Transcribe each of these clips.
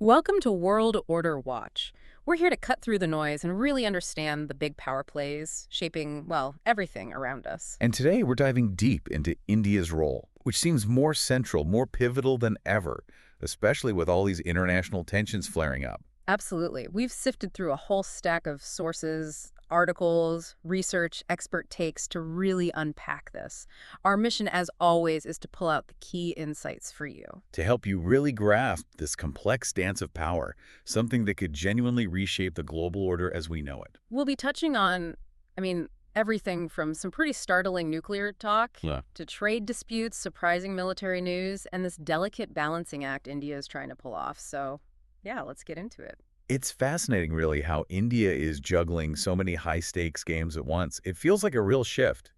Welcome to World Order Watch. We're here to cut through the noise and really understand the big power plays shaping, well, everything around us. And today we're diving deep into India's role, which seems more central, more pivotal than ever, especially with all these international tensions flaring up. Absolutely. We've sifted through a whole stack of sources, articles, research, expert takes to really unpack this. Our mission, as always, is to pull out the key insights for you. To help you really grasp this complex dance of power, something that could genuinely reshape the global order as we know it. We'll be touching on, everything from some pretty startling nuclear talk Yeah. to trade disputes, surprising military news, and this delicate balancing act India is trying to pull off. So, yeah, let's get into it. It's fascinating, really, how India is juggling so many high-stakes games at once. It feels like a real shift,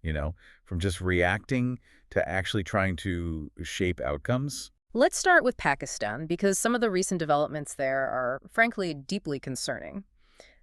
from just reacting to actually trying to shape outcomes. Let's start with Pakistan, because some of the recent developments there are, frankly, deeply concerning.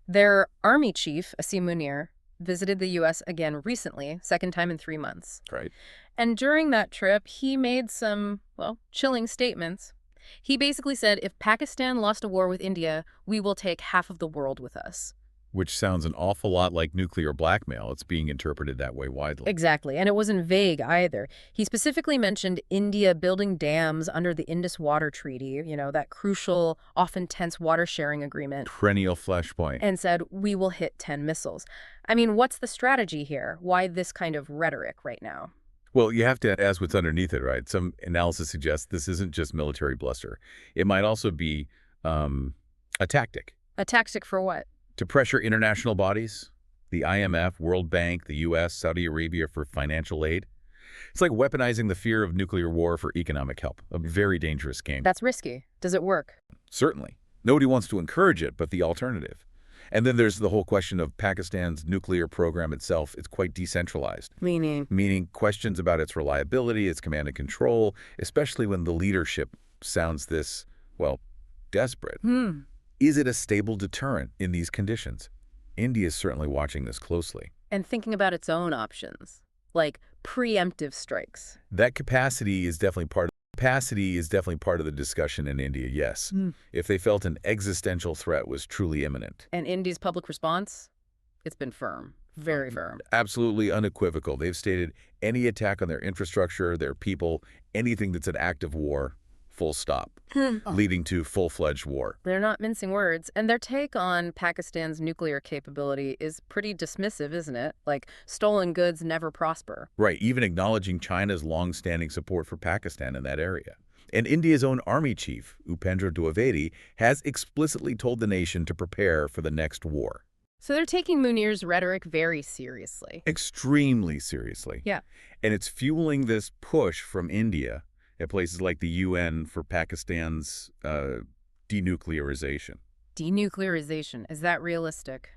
Their army chief, Asim Munir, visited the U.S. again recently, second time in 3 months. Right. And during that trip, he made some, well, chilling statements. He basically said, if Pakistan lost a war with India, we will take half of the world with us. Which sounds an awful lot like nuclear blackmail. It's being interpreted that way widely. Exactly, and it wasn't vague either. He specifically mentioned India building dams under the Indus Water Treaty, that crucial, often tense water-sharing agreement, Perennial flashpoint. and said, we will hit 10 missiles. What's the strategy here? Why this kind of rhetoric right now? Well, you have to ask what's underneath it, right? Some analysis suggests this isn't just military bluster. It might also be a tactic. A tactic for what? To pressure international bodies, the IMF, World Bank, the U.S., Saudi Arabia for financial aid. It's like weaponizing the fear of nuclear war for economic help, a very dangerous game. That's risky. Does it work? Certainly. Nobody wants to encourage it, but the alternative. And then there's the whole question of Pakistan's nuclear program itself. It's quite decentralized. Meaning questions about its reliability, its command and control, especially when the leadership sounds this, well, desperate. Is it a stable deterrent in these conditions? India is certainly watching this closely. And thinking about its own options, like preemptive strikes. That capacity is definitely part of the discussion in India, yes. If they felt an existential threat was truly imminent. And India's public response? It's been firm. Very firm. Absolutely unequivocal. They've stated any attack on their infrastructure, their people, anything that's an act of war, full stop, leading to full-fledged war. They're not mincing words. And their take on Pakistan's nuclear capability is pretty dismissive, isn't it? Like, stolen goods never prosper. Right, even acknowledging China's long-standing support for Pakistan in that area. And India's own army chief, Upendra Dwivedi, has explicitly told the nation to prepare for the next war. So they're taking Munir's rhetoric very seriously. Extremely seriously. Yeah. And it's fueling this push from India at places like the UN for Pakistan's denuclearization. Denuclearization. Is that realistic?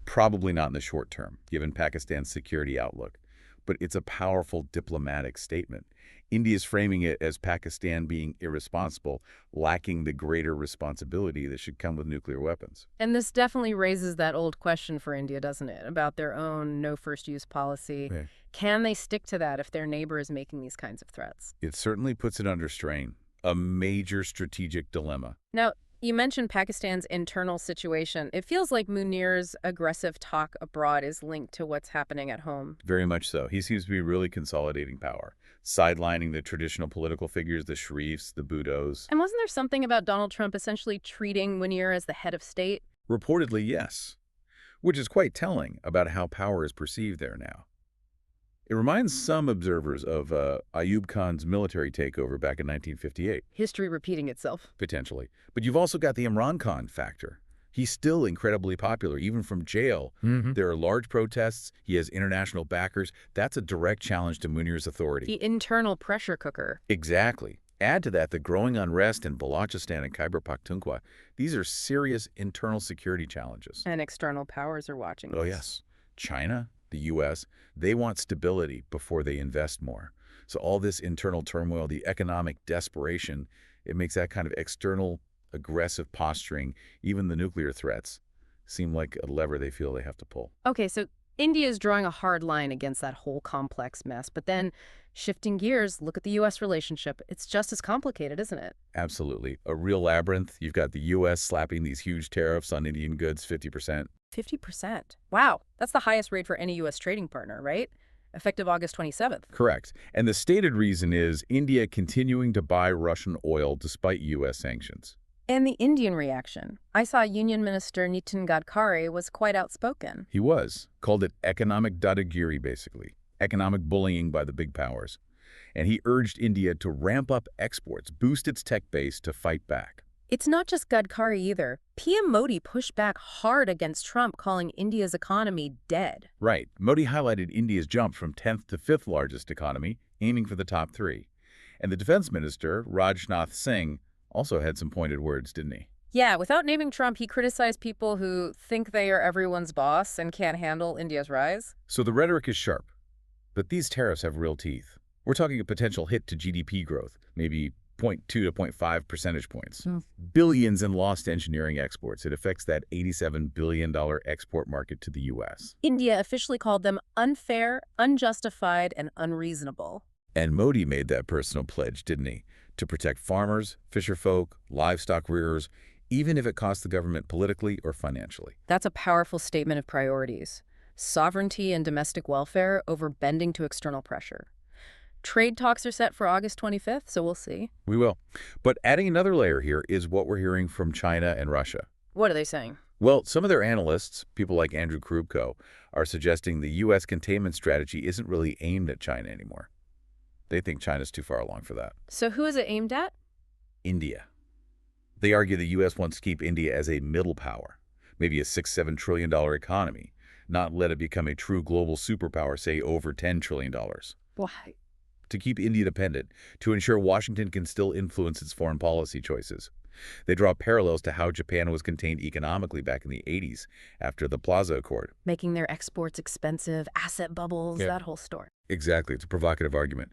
Probably not in the short term, given Pakistan's security outlook. But it's a powerful diplomatic statement. India is framing it as Pakistan being irresponsible, lacking the greater responsibility that should come with nuclear weapons. And this definitely raises that old question for India, doesn't it? About their own no first-use policy. Yeah. Can they stick to that if their neighbor is making these kinds of threats? It certainly puts it under strain, a major strategic dilemma. Now, you mentioned Pakistan's internal situation. It feels like Munir's aggressive talk abroad is linked to what's happening at home. Very much so. He seems to be really consolidating power, sidelining the traditional political figures, the Sharifs, the Bhuttos. And wasn't there something about Donald Trump essentially treating Munir as the head of state? Reportedly, yes, which is quite telling about how power is perceived there now. It reminds some observers of Ayub Khan's military takeover back in 1958. History repeating itself. Potentially. But you've also got the Imran Khan factor. He's still incredibly popular, even from jail. There are large protests. He has international backers. That's a direct challenge to Munir's authority. The internal pressure cooker. Exactly. Add to that the growing unrest in Balochistan and Khyber Pakhtunkhwa. These are serious internal security challenges. And external powers are watching this. Oh, yes. China, the U.S., they want stability before they invest more. So all this internal turmoil, the economic desperation, it makes that kind of external aggressive posturing, even the nuclear threats, seem like a lever they feel they have to pull. Okay, so India is drawing a hard line against that whole complex mess. But then, shifting gears, look at the U.S. relationship. It's just as complicated, isn't it? Absolutely. A real labyrinth. You've got the U.S. slapping these huge tariffs on Indian goods, 50%. 50%. Wow, that's the highest rate for any U.S. trading partner, right? Effective August 27th. Correct. And the stated reason is India continuing to buy Russian oil despite U.S. sanctions. And the Indian reaction. I saw Union Minister Nitin Gadkari was quite outspoken. He was. Called it economic dadagiri, basically. Economic bullying by the big powers. And he urged India to ramp up exports, boost its tech base to fight back. It's not just Gadkari either. PM Modi pushed back hard against Trump, calling India's economy dead. Right. Modi highlighted India's jump from 10th to 5th largest economy, aiming for the top 3. And the defense minister, Rajnath Singh, also had some pointed words, didn't he? Yeah, without naming Trump, he criticized people who think they are everyone's boss and can't handle India's rise. So the rhetoric is sharp. But these tariffs have real teeth. We're talking a potential hit to GDP growth, maybe 0.2 to 0.5 percentage points. Billions in lost engineering exports. It affects that $87 billion export market to the U.S. India officially called them unfair, unjustified, and unreasonable. And Modi made that personal pledge, didn't he? To protect farmers, fisherfolk, livestock rearers, even if it costs the government politically or financially. That's a powerful statement of priorities. Sovereignty and domestic welfare over bending to external pressure. Trade talks are set for August 25th, so we'll see. We will. But adding another layer here is what we're hearing from China and Russia. What are they saying? Well, some of their analysts, people like Andrew Krupko, are suggesting the U.S. containment strategy isn't really aimed at China anymore. They think China's too far along for that. So who is it aimed at? India. They argue the U.S. wants to keep India as a middle power, maybe a $6–7 trillion economy, not let it become a true global superpower, say over $10 trillion. Why? To keep India dependent, to ensure Washington can still influence its foreign policy choices. They draw parallels to how Japan was contained economically back in the 80s after the Plaza Accord. Making their exports expensive, asset bubbles, that whole story. Exactly. It's a provocative argument.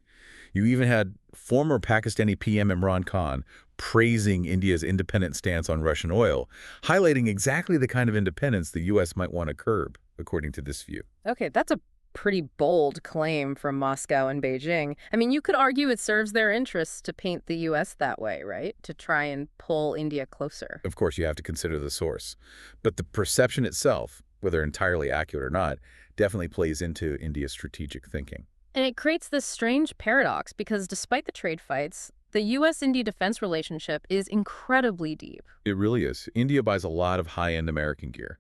You even had former Pakistani PM Imran Khan praising India's independent stance on Russian oil, highlighting exactly the kind of independence the U.S. might want to curb, according to this view. Okay, that's a pretty bold claim from Moscow and Beijing. I mean, you could argue it serves their interests to paint the U.S. that way, right? To try and pull India closer. Of course, you have to consider the source. But the perception itself, whether entirely accurate or not, definitely plays into India's strategic thinking. And it creates this strange paradox because despite the trade fights, the U.S.-India defense relationship is incredibly deep. It really is. India buys a lot of high-end American gear.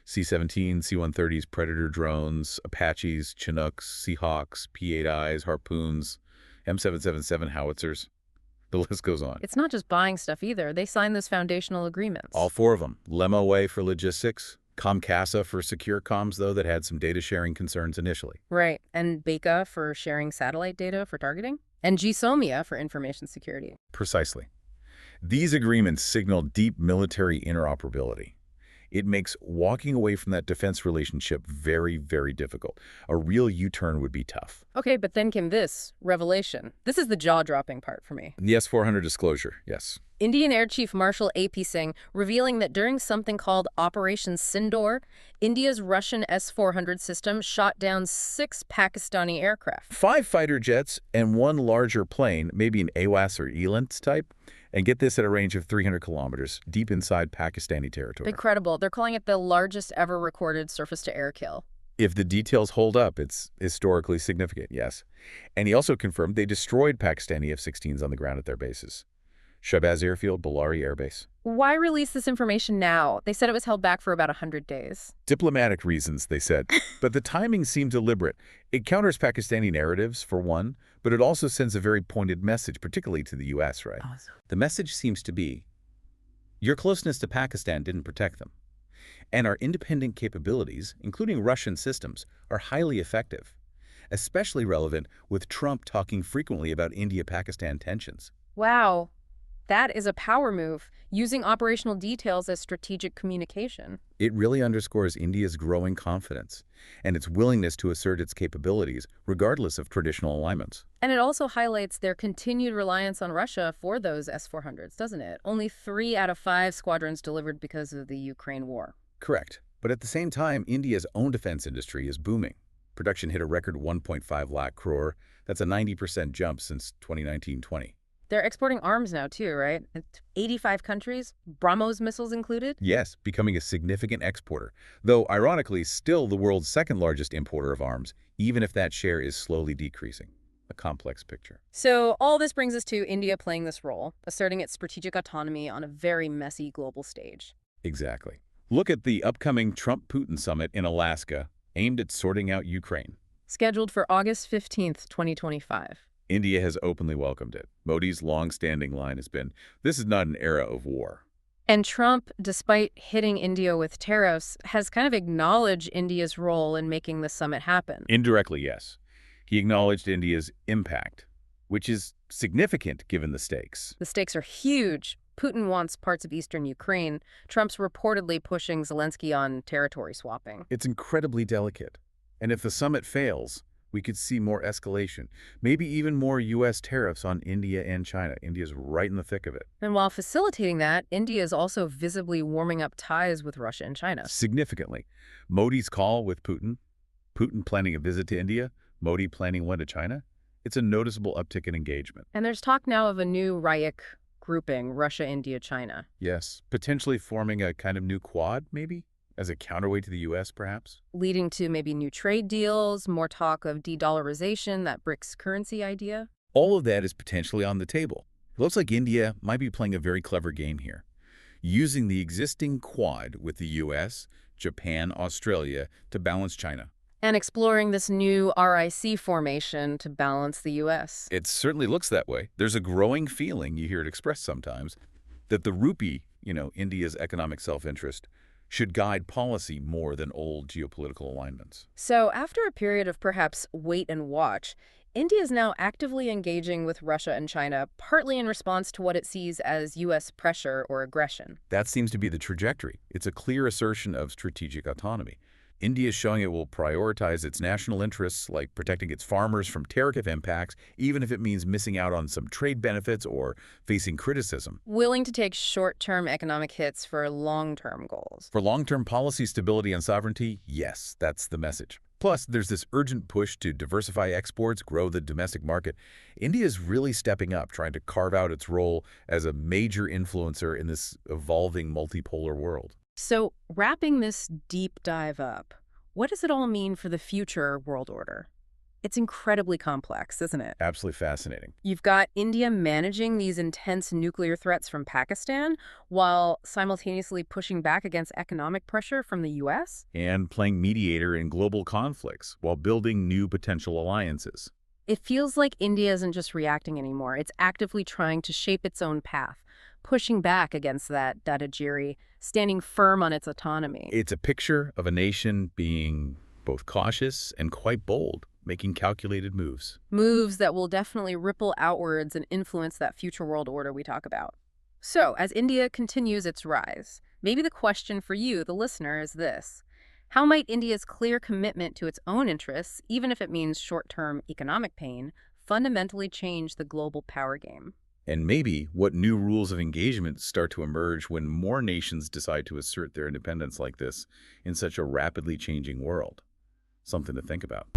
C-17, C-130s, Predator drones, Apaches, Chinooks, Seahawks, P-8Is, Harpoons, M777 howitzers. The list goes on. It's not just buying stuff either. They sign those foundational agreements. All 4 of them. Lemaway for logistics, Comcasa for secure comms, though, that had some data sharing concerns initially. Right. And Beka for sharing satellite data for targeting. And GSOMIA for information security. Precisely. These agreements signal deep military interoperability. It makes walking away from that defense relationship very, very difficult. A real U-turn would be tough. Okay, but then came this revelation. This is the jaw-dropping part for me. The S-400 disclosure, yes. Indian Air Chief Marshal A.P. Singh revealing that during something called Operation Sindoor, India's Russian S-400 system shot down 6 Pakistani aircraft. 5 fighter jets and 1 larger plane, maybe an AWACS or ELINT type, and get this at a range of 300 kilometers, deep inside Pakistani territory. Incredible. They're calling it the largest ever recorded surface-to-air kill. If the details hold up, it's historically significant, yes. And he also confirmed they destroyed Pakistani F-16s on the ground at their bases. Shahbaz Airfield, Ballari Air Base. Why release this information now? They said it was held back for about 100 days. Diplomatic reasons, they said. But the timing seemed deliberate. It counters Pakistani narratives, for one, but it also sends a very pointed message, particularly to the U.S., right? Awesome. The message seems to be, your closeness to Pakistan didn't protect them. And our independent capabilities, including Russian systems, are highly effective, especially relevant with Trump talking frequently about India-Pakistan tensions. Wow. That is a power move, using operational details as strategic communication. It really underscores India's growing confidence and its willingness to assert its capabilities, regardless of traditional alignments. And it also highlights their continued reliance on Russia for those S-400s, doesn't it? Only 3 out of 5 squadrons delivered because of the Ukraine war. Correct. But at the same time, India's own defense industry is booming. Production hit a record 1.5 lakh crore. That's a 90% jump since 2019-20. They're exporting arms now too, right? 85 countries, BrahMos missiles included? Yes, becoming a significant exporter, though ironically still the world's second largest importer of arms, even if that share is slowly decreasing. A complex picture. So all this brings us to India playing this role, asserting its strategic autonomy on a very messy global stage. Exactly. Look at the upcoming Trump-Putin summit in Alaska, aimed at sorting out Ukraine. Scheduled for August 15th, 2025. India has openly welcomed it. Modi's long-standing line has been, this is not an era of war. And Trump, despite hitting India with tariffs, has kind of acknowledged India's role in making the summit happen. Indirectly, yes. He acknowledged India's impact, which is significant given the stakes. The stakes are huge. Putin wants parts of eastern Ukraine. Trump's reportedly pushing Zelensky on territory swapping. It's incredibly delicate. And if the summit fails, we could see more escalation, maybe even more U.S. tariffs on India and China. India's right in the thick of it. And while facilitating that, India is also visibly warming up ties with Russia and China. Significantly. Modi's call with Putin, Putin planning a visit to India, Modi planning one to China, it's a noticeable uptick in engagement. And there's talk now of a new RIIC grouping, Russia, India, China. Yes, potentially forming a kind of new quad, maybe? As a counterweight to the U.S., perhaps? Leading to maybe new trade deals, more talk of de-dollarization, that BRICS currency idea. All of that is potentially on the table. It looks like India might be playing a very clever game here, using the existing quad with the U.S., Japan, Australia to balance China. And exploring this new RIC formation to balance the U.S. It certainly looks that way. There's a growing feeling, you hear it expressed sometimes, that the rupee, India's economic self-interest, should guide policy more than old geopolitical alignments. So after a period of perhaps wait and watch, India is now actively engaging with Russia and China, partly in response to what it sees as U.S. pressure or aggression. That seems to be the trajectory. It's a clear assertion of strategic autonomy. India is showing it will prioritize its national interests, like protecting its farmers from tariff impacts, even if it means missing out on some trade benefits or facing criticism. Willing to take short-term economic hits for long-term goals. For long-term policy stability and sovereignty, yes, that's the message. Plus, there's this urgent push to diversify exports, grow the domestic market. India is really stepping up, trying to carve out its role as a major influencer in this evolving multipolar world. So, wrapping this deep dive up, what does it all mean for the future world order? It's incredibly complex, isn't it? Absolutely fascinating. You've got India managing these intense nuclear threats from Pakistan while simultaneously pushing back against economic pressure from the U.S. And playing mediator in global conflicts while building new potential alliances. It feels like India isn't just reacting anymore. It's actively trying to shape its own path, pushing back against that datagiri, standing firm on its autonomy. It's a picture of a nation being both cautious and quite bold, making calculated moves. Moves that will definitely ripple outwards and influence that future world order we talk about. So, as India continues its rise, maybe the question for you, the listener, is this. How might India's clear commitment to its own interests, even if it means short-term economic pain, fundamentally change the global power game? And maybe what new rules of engagement start to emerge when more nations decide to assert their independence like this in such a rapidly changing world. Something to think about.